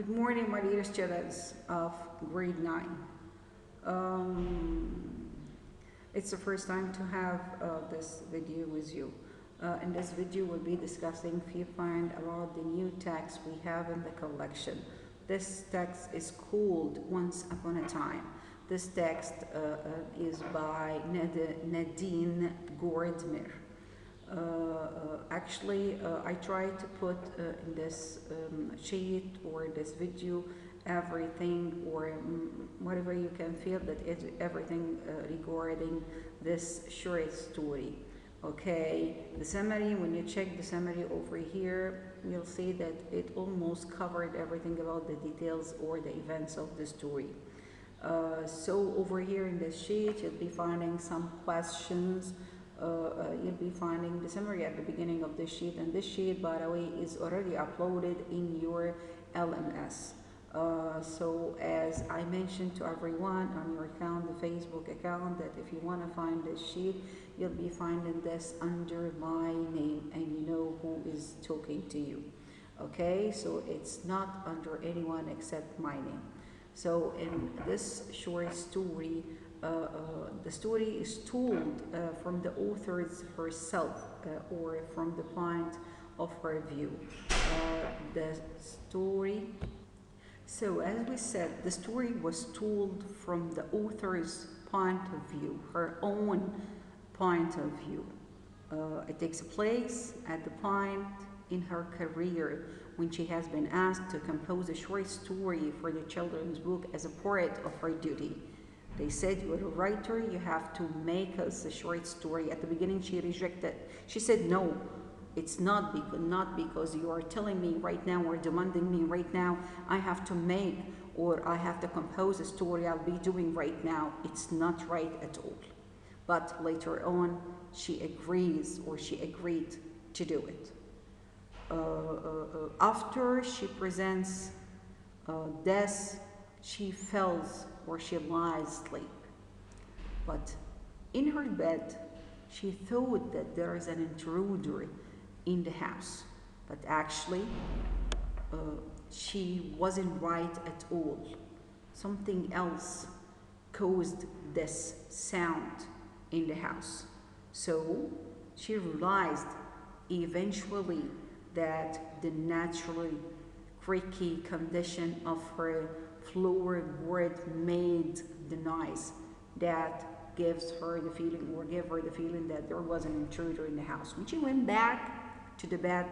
Good morning, my dear students of grade 9. It's the first time to have this video with you. In this video, we'll be discussing few points about the new text we have in the collection. This text is called Once Upon a Time. This text is by Nadine Gordmer. I try to put in this sheet or this video everything or whatever you can feel that is everything regarding this short story. Okay, the summary, when you check the summary over here, you'll see that it almost covered everything about the details or the events of the story. So over here in this sheet, you'll be finding some questions. You'll be finding the summary at the beginning of this sheet, and this sheet, by the way, is already uploaded in your LMS. So as I mentioned to everyone on your account, the Facebook account, that if you want to find this sheet, you'll be finding this under my name, and you know who is talking to you. Okay, so it's not under anyone except my name. So in this short story, the story is told from the author's herself or from the point of her view. So as we said, the story was told from the author's point of view, her own point of view. It takes place at the point in her career when she has been asked to compose a short story for the children's book as a part of her duty. They said, "You're a writer, you have to make us a short story." At the beginning, she rejected. She said, "No, it's not because you are telling me right now or demanding me right now, I have to make or I have to compose a story I'll be doing right now. It's not right at all." But later on, she agreed to do it. After she presents death, she falls or she lies asleep. But in her bed, she thought that there is an intruder in the house. But actually, she wasn't right at all. Something else caused this sound in the house. So she realized eventually that the naturally creaky condition of her floorboard made the noise that gives her the feeling or gave her the feeling that there was an intruder in the house. When she went back to the bed,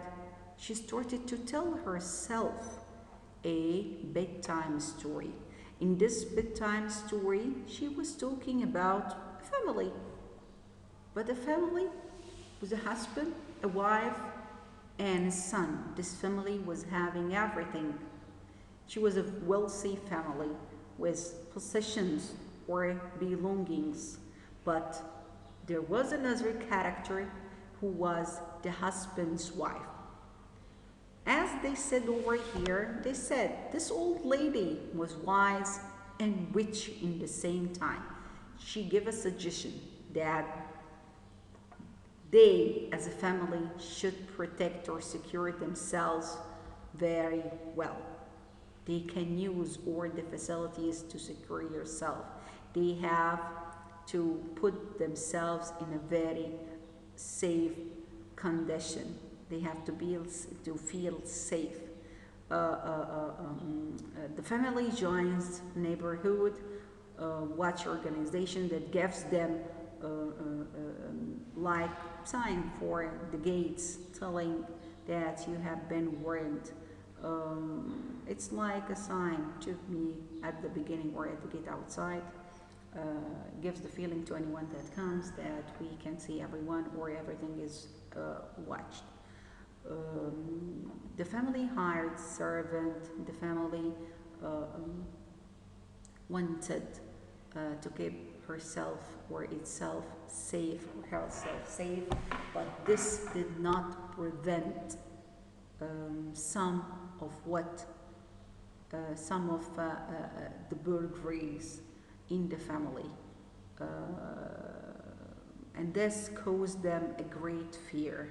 she started to tell herself a bedtime story. In this bedtime story, she was talking about a family, but a family with a husband, a wife, and a son. This family was having everything. She was a wealthy family with possessions or belongings, but there was another character who was the husband's wife. As they said over here, they said this old lady was wise and witch in the same time. She gave a suggestion that they, as a family, should protect or secure themselves very well. They can use all the facilities to secure yourself. They have to put themselves in a very safe condition. They have to feel safe. The family joins neighborhood watch organization that gives them like sign for the gates telling that you have been warned. It's like a sign to me at the beginning or at the gate outside. Gives the feeling to anyone that comes that we can see everyone or everything is watched. The family hired servant. The family wanted to keep herself or itself safe or herself safe, but this did not prevent some of the burglaries in the family, and this caused them a great fear.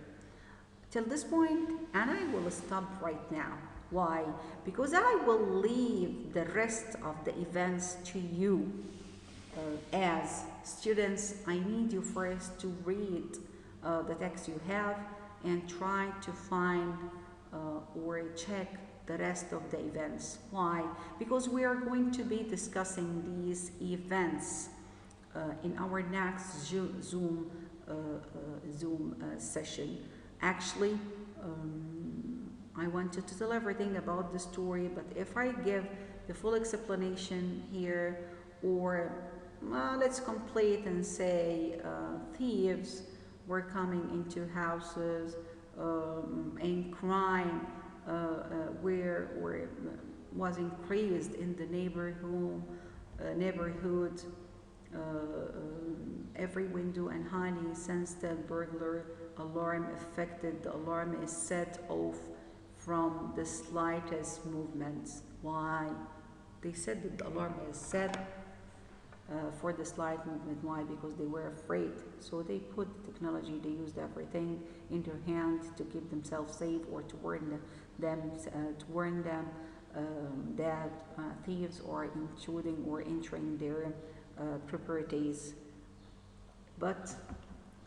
Till this point, and I will stop right now. Why? Because I will leave the rest of the events to you. As students, I need you first to read the text you have and try to find or check the rest of the events. Why? Because we are going to be discussing these events in our next Zoom session. Actually, I wanted to tell everything about the story, but if I give the full explanation here, or let's complete and say thieves were coming into houses and crime where was increased in the neighborhood. Every window and highly sensitive burglar alarm affected. The alarm is set off from the slightest movements. Why? They said that the alarm is set for the slight movement. Why? Because they were afraid. So they put the technology, they used everything in their hands to keep themselves safe, or to warn them that thieves are intruding or entering their properties. But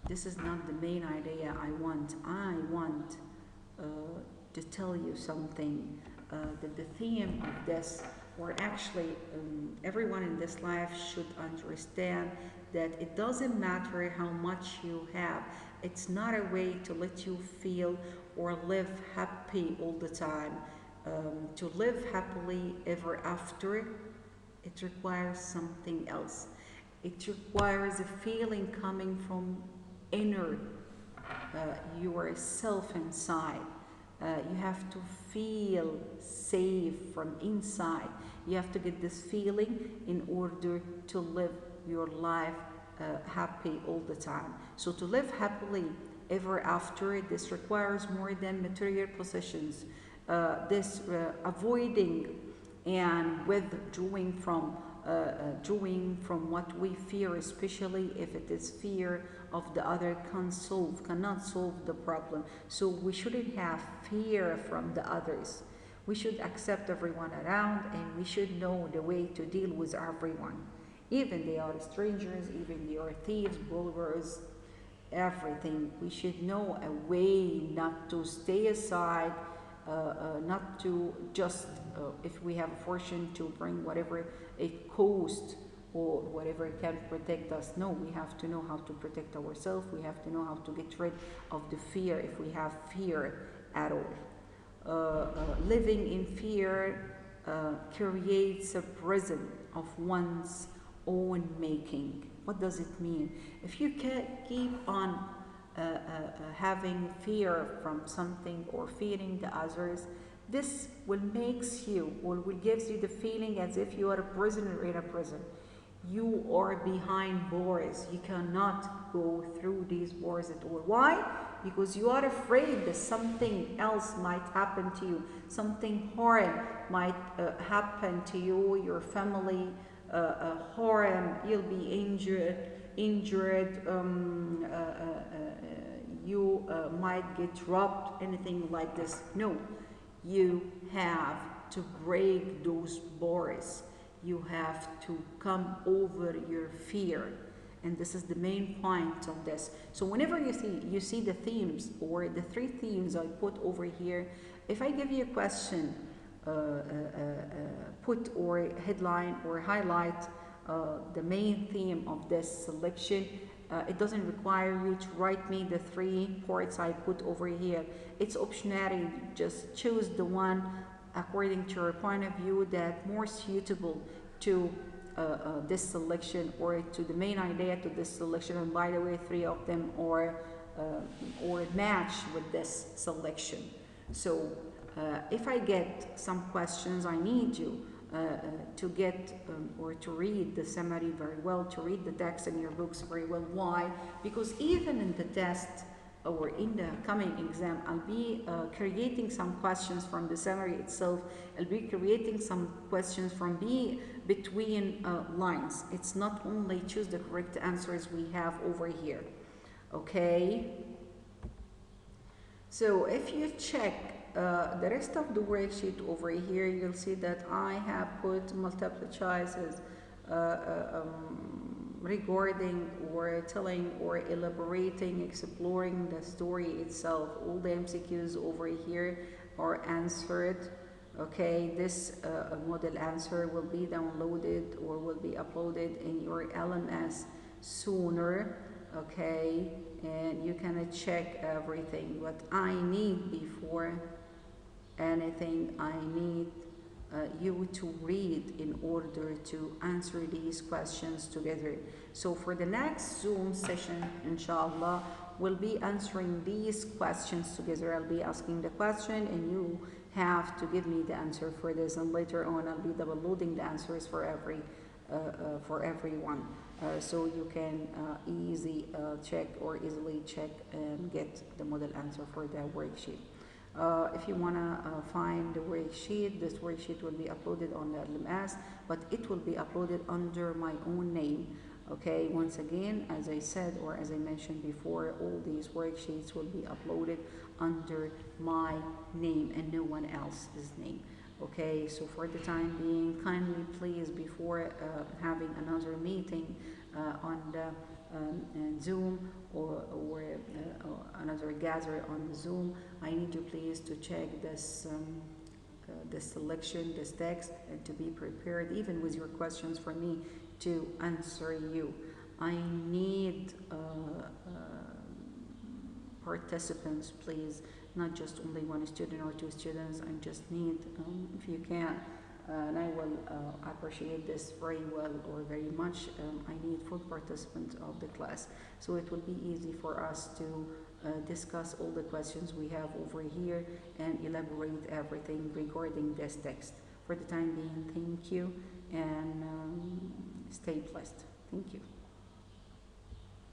this is not the main idea I want. I want to tell you something, that the theme of this, or actually everyone in this life should understand that it doesn't matter how much you have. It's not a way to let you feel or live happy all the time. To live happily ever after, it requires something else. It requires a feeling coming from inner yourself inside. You have to feel safe from inside. You have to get this feeling in order to live your life happy all the time. So to live happily ever after, this requires more than material possessions. This avoiding and withdrawing from what we fear, especially if it is fear of the other, cannot solve the problem. So we shouldn't have fear from the others. We should accept everyone around, and we should know the way to deal with everyone. Even they are strangers, even they are thieves, burglars, everything. We should know a way not to stay aside, not to just, if we have a fortune, to bring whatever it costs or whatever can protect us. No, we have to know how to protect ourselves. We have to know how to get rid of the fear, if we have fear at all. Living in fear creates a prison of one's own making. What does it mean? If you keep on having fear from something or fearing the others, this will makes you, or will gives you the feeling as if you are a prisoner in a prison. You are behind bars. You cannot go through these bars at all. Why? Because you are afraid that something else might happen to you. Something horrible might happen to you, your family, harm, you'll be injured, you might get robbed, anything like this. No, you have to break those bars. You have to come over your fear. And this is the main point of this. So whenever you see the themes, or the 3 themes I put over here, if I give you a question, put or headline or highlight the main theme of this selection. It doesn't require you to write me the 3 parts I put over here. It's optional. Just choose the one according to your point of view that more suitable to this selection, or to the main idea to this selection. And by the way, 3 of them or match with this selection. So if I get some questions, I need you to get or to read the summary very well, to read the text in your books very well. Why? Because even in the test or in the coming exam, I'll be creating some questions from the summary itself. I'll be creating some questions from between lines. It's not only choose the correct answers we have over here. Okay? So if you check the rest of the worksheet over here, you'll see that I have put multiple choices regarding or telling or elaborating, exploring the story itself. All the MCQs over here are answered. Okay, this model answer will be downloaded or will be uploaded in your LMS sooner. Okay, and you can check everything. What I need before anything, I need you to read in order to answer these questions together. So for the next Zoom session, inshallah, we'll be answering these questions together. I'll be asking the question and you have to give me the answer for this, and later on I'll be double loading the answers for everyone, so you can easily check and get the model answer for the worksheet. If you want to find the worksheet, this worksheet will be uploaded on the LMS, but it will be uploaded under my own name. Okay, once again, as I said or as I mentioned before, all these worksheets will be uploaded under my name and no one else's name. Okay, so for the time being, kindly please, before having another meeting on the Zoom or another gather on Zoom, I need you please to check this selection, this text, and to be prepared even with your questions for me to answer you. I need participants, please, not just only one student or two students. I just need, if you can, and I will appreciate this very well or very much. I need full participants of the class, so it will be easy for us to discuss all the questions we have over here and elaborate everything regarding this text. For the time being, thank you, and stay blessed. Thank you.